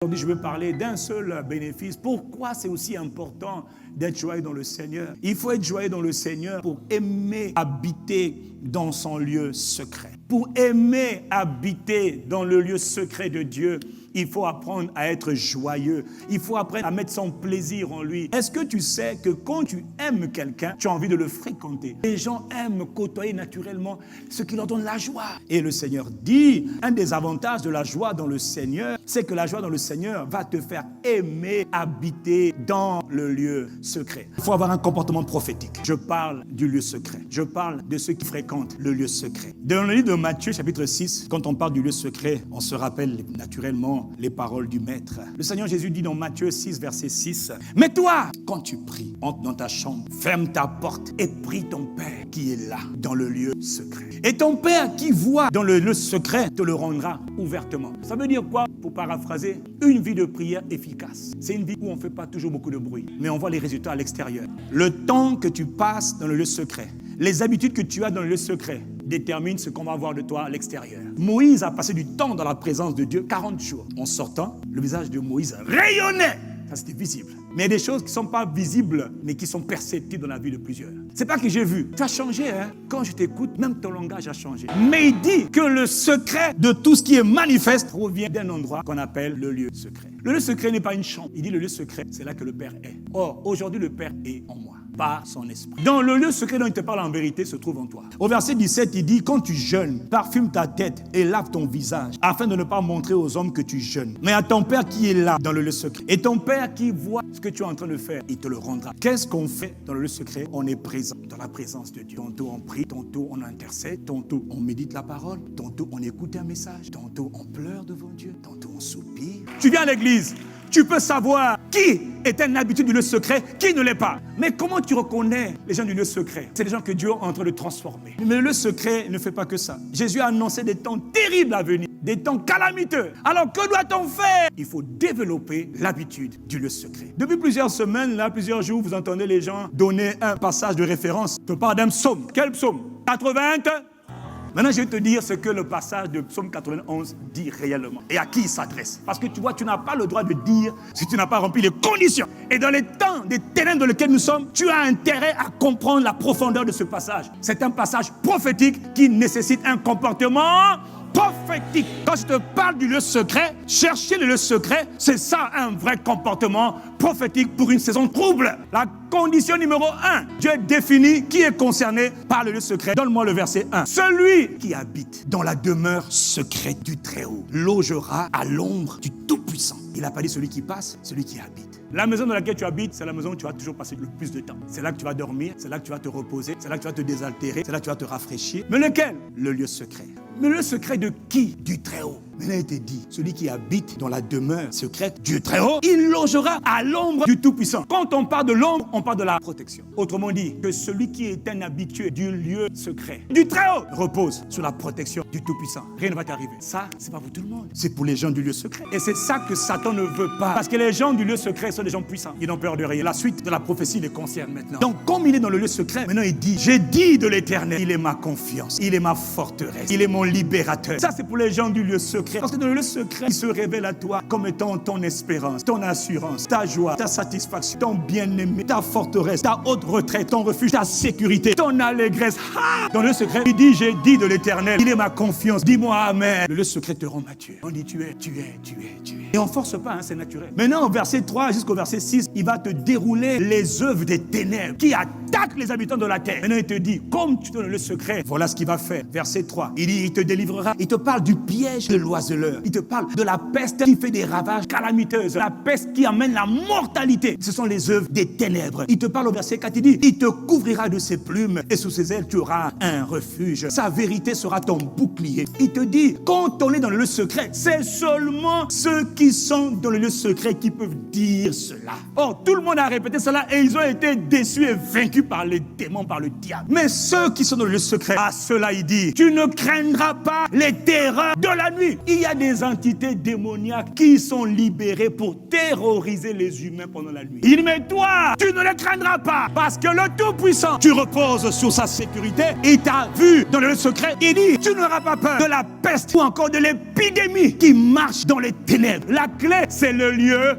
Aujourd'hui, je veux parler d'un seul bénéfice. Pourquoi c'est aussi important d'être joyeux dans le Seigneur? Il faut être joyeux dans le Seigneur pour aimer habiter dans son lieu secret. Pour aimer habiter dans le lieu secret de Dieu, il faut apprendre à être joyeux. Il faut apprendre à mettre son plaisir en lui. Est-ce que tu sais que quand tu aimes quelqu'un, tu as envie de le fréquenter? Les gens aiment côtoyer naturellement ce qui leur donne la joie. Et le Seigneur dit, un des avantages de la joie dans le Seigneur, c'est que la joie dans le Seigneur va te faire aimer habiter dans le lieu secret. Il faut avoir un comportement prophétique. Je parle du lieu secret. Je parle de ceux qui fréquentent le lieu secret. Dans le livre de Matthieu, chapitre 6, quand on parle du lieu secret, on se rappelle naturellement les paroles du Maître. Le Seigneur Jésus dit dans Matthieu 6, verset 6, « Mais toi, quand tu pries, entre dans ta chambre, ferme ta porte et prie ton Père qui est là, dans le lieu secret. Et ton Père qui voit dans le lieu secret te le rendra ouvertement. » Ça veut dire quoi? Pour paraphraser, une vie de prière efficace. C'est une vie où on ne fait pas toujours beaucoup de bruit, mais on voit les résultats à l'extérieur. Le temps que tu passes dans le lieu secret, les habitudes que tu as dans le lieu secret, détermine ce qu'on va voir de toi à l'extérieur. Moïse a passé du temps dans la présence de Dieu, 40 jours. En sortant, le visage de Moïse rayonnait. Ça, c'était visible. Mais il y a des choses qui ne sont pas visibles, mais qui sont perceptibles dans la vie de plusieurs. C'est pas que j'ai vu. Tu as changé, hein? Quand je t'écoute, même ton langage a changé. Mais il dit que le secret de tout ce qui est manifeste provient d'un endroit qu'on appelle le lieu secret. Le lieu secret n'est pas une chambre. Il dit le lieu secret, c'est là que le Père est. Or, aujourd'hui, le Père est en moi, par son esprit. Dans le lieu secret dont il te parle en vérité se trouve en toi. Au verset 17, il dit, quand tu jeûnes, parfume ta tête et lave ton visage, afin de ne pas montrer aux hommes que tu jeûnes, mais à ton Père qui est là, dans le lieu secret. Et ton Père qui voit ce que tu es en train de faire, il te le rendra. Qu'est-ce qu'on fait dans le lieu secret? On est présent dans la présence de Dieu. Tantôt on prie, tantôt on intercède, tantôt on médite la parole, tantôt on écoute un message, tantôt on pleure devant Dieu, tantôt on soupire. Tu viens à l'église, tu peux savoir qui est un habitué du lieu secret, qui ne l'est pas. Mais comment tu reconnais les gens du lieu secret? C'est des gens que Dieu est en train de transformer. Mais le lieu secret ne fait pas que ça. Jésus a annoncé des temps terribles à venir, des temps calamiteux. Alors que doit-on faire? Il faut développer l'habitude du lieu secret. Depuis plusieurs semaines, là, plusieurs jours, vous entendez les gens donner un passage de référence. Je parle d'un psaume. Quel psaume? 80. Maintenant, je vais te dire ce que le passage de Psaume 91 dit réellement et à qui il s'adresse. Parce que tu vois, tu n'as pas le droit de dire si tu n'as pas rempli les conditions. Et dans les temps des ténèbres dans lesquels nous sommes, tu as intérêt à comprendre la profondeur de ce passage. C'est un passage prophétique qui nécessite un comportement prophétique. Quand je te parle du lieu secret, chercher le lieu secret, c'est ça un vrai comportement prophétique pour une saison trouble. La condition numéro 1, Dieu définit qui est concerné par le lieu secret. Donne-moi le verset 1. Celui qui habite dans la demeure secrète du Très-Haut logera à l'ombre du Tout-Puissant. Il n'a pas dit celui qui passe, celui qui habite. La maison dans laquelle tu habites, c'est la maison où tu vas toujours passer le plus de temps. C'est là que tu vas dormir, c'est là que tu vas te reposer, c'est là que tu vas te désaltérer, c'est là que tu vas te rafraîchir. Mais lequel? Le lieu secret. Mais le secret de qui? Du Très-Haut. Maintenant, il te dit, celui qui habite dans la demeure secrète du Très-Haut, il logera à l'ombre du Tout-Puissant. Quand on parle de l'ombre, on parle de la protection. Autrement dit, que celui qui est un habitué du lieu secret, du Très-Haut, repose sur la protection du Tout-Puissant. Rien ne va t'arriver. Ça, c'est pas pour tout le monde. C'est pour les gens du lieu secret. Et c'est ça que Satan ne veut pas. Parce que les gens du lieu secret sont des gens puissants. Ils n'ont peur de rien. La suite de la prophétie les concerne maintenant. Donc, comme il est dans le lieu secret, maintenant il dit, j'ai dit de l'Éternel, il est ma confiance, il est ma forteresse, il est mon libérateur. Ça, c'est pour les gens du lieu secret. Parce que dans le lieu secret, il se révèle à toi comme étant ton espérance, ton assurance, ta joie, ta satisfaction, ton bien-aimé, ta forteresse, ta haute retraite, ton refuge, ta sécurité, ton allégresse. Dans le lieu secret, il dit, j'ai dit de l'Éternel, il est ma confiance. Dis-moi amen. Le lieu secret te rend mature. On dit, tu es. Et on ne force pas, hein, c'est naturel. Maintenant, au verset 3 jusqu'au verset 6, il va te dérouler les œuvres des ténèbres qui attaquent les habitants de la terre. Maintenant, il te dit, comme tu donnes le secret, voilà ce qu'il va faire. Verset 3, il dit, il te délivrera. Il te parle du piège de l'oiseleur. Il te parle de la peste qui fait des ravages calamiteuses. La peste qui amène la mortalité. Ce sont les œuvres des ténèbres. Il te parle au verset 4, il dit, il te couvrira de ses plumes et sous ses ailes, tu auras un refuge. Sa vérité sera ton bouclier. Il te dit, quand on est dans le lieu secret, c'est seulement ceux qui sont dans le lieu secret qui peuvent dire cela. Or, tout le monde a répété cela et ils ont été déçus et vaincus par les démons, par le diable. Mais ceux qui sont dans le lieu secret, à ceux-là, il dit, tu ne craindras pas les terreurs de la nuit. Il y a des entités démoniaques qui sont libérées pour terroriser les humains pendant la nuit. Il dit, mais toi, tu ne les craindras pas, parce que le Tout-Puissant, tu reposes sur sa sécurité. Il t'a vu dans le lieu secret. Il dit, tu n'auras pas peur de la peste ou encore de l'épidémie qui marche dans les ténèbres. La clé, c'est le lieu.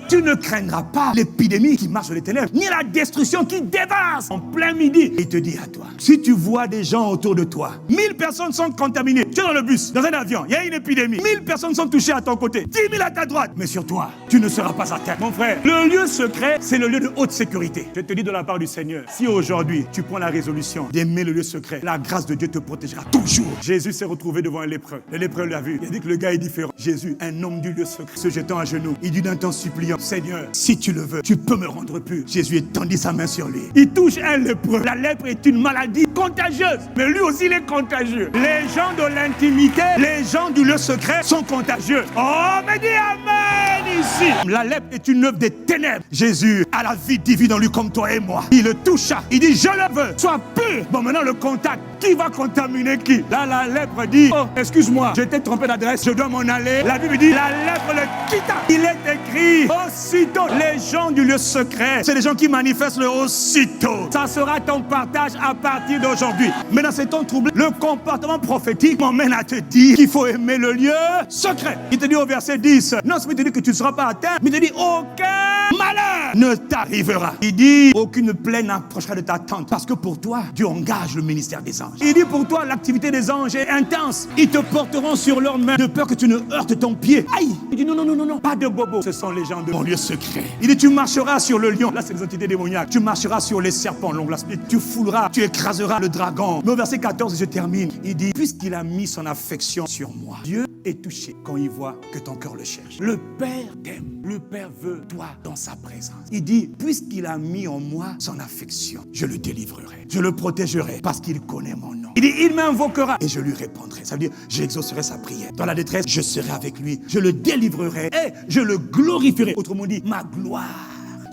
Tu ne craindras pas l'épidémie qui marche sur les ténèbres, ni la destruction qui dévase en plein midi. Il te dit à toi, si tu vois des gens autour de toi, 1000 personnes sont contaminées. Tu es dans le bus, dans un avion, il y a une épidémie. 1000 personnes sont touchées à ton côté, 10 000 à ta droite. Mais sur toi, tu ne seras pas à terre. Mon frère, le lieu secret, c'est le lieu de haute sécurité. Je te dis de la part du Seigneur, si aujourd'hui tu prends la résolution d'aimer le lieu secret, la grâce de Dieu te protégera toujours. Jésus s'est retrouvé devant un lépreux. Le lépreux l'a vu. Il a dit que le gars est différent. Jésus, un homme du lieu secret, se jetant à genoux, il dit d'un ton suppliant, Seigneur, si tu le veux, tu peux me rendre pur. Jésus étendit sa main sur lui. Il touche un lépreux. La lèpre est une maladie contagieuse. Mais lui aussi, il est contagieux. Les gens de l'intimité, les gens du lieu secret sont contagieux. Oh, mais dis amen ici. La lèpre est une œuvre des ténèbres. Jésus a la vie divine en lui comme toi et moi. Il le toucha. Il dit, je le veux. Sois pur. Bon, maintenant le contact. Qui va contaminer qui? Là, la lèpre dit, oh, excuse-moi, j'ai été trompé d'adresse, je dois m'en aller. La Bible dit, la lèpre le quitta. Il est écrit, aussitôt, les gens du lieu secret, c'est les gens qui manifestent le aussitôt. Ça sera ton partage à partir d'aujourd'hui. Maintenant, c'est ton trouble. Le comportement prophétique m'emmène à te dire qu'il faut aimer le lieu secret. Il te dit au verset 10, non seulement il te dit que tu ne seras pas atteint, mais il te dit, aucun malheur ne t'arrivera. Il dit, aucune plaie n'approchera de ta tente, parce que pour toi, Dieu engage le ministère des anges. Il dit pour toi, l'activité des anges est intense. Ils te porteront sur leurs mains de peur que tu ne heurtes ton pied. Aïe! Il dit non, pas de bobo. Ce sont les gens de mon lieu secret. Il dit tu marcheras sur le lion. Là, c'est les entités démoniaques. Tu marcheras sur les serpents, l'ongle aspic. Tu fouleras, tu écraseras le dragon. Mais au verset 14, je termine. Il dit, puisqu'il a mis son affection sur moi, Dieu est touché quand il voit que ton cœur le cherche. Le Père t'aime. Le Père veut toi dans sa présence. Il dit, puisqu'il a mis en moi son affection, je le délivrerai. Je le protégerai parce qu'il connaît mon nom. Il dit, il m'invoquera et je lui répondrai. Ça veut dire, j'exaucerai sa prière. Dans la détresse, je serai avec lui. Je le délivrerai et je le glorifierai. Autrement dit, ma gloire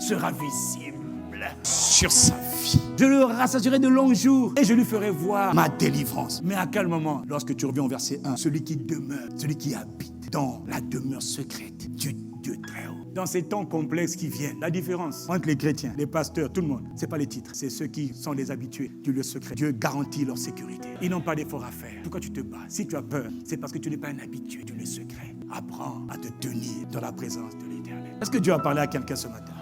sera visible sur sa vie. Je le rassasierai de longs jours et je lui ferai voir ma délivrance. Mais à quel moment? Lorsque tu reviens au verset 1, celui qui demeure, celui qui habite dans la demeure secrète du Dieu très haut. Dans ces temps complexes qui viennent, la différence entre les chrétiens, les pasteurs, tout le monde, ce n'est pas les titres, c'est ceux qui sont les habitués du lieu secret. Dieu garantit leur sécurité. Ils n'ont pas d'effort à faire. Pourquoi tu te bats? Si tu as peur, c'est parce que tu n'es pas un habitué du lieu secret. Apprends à te tenir dans la présence de l'Éternel. Est-ce que Dieu a parlé à quelqu'un ce matin?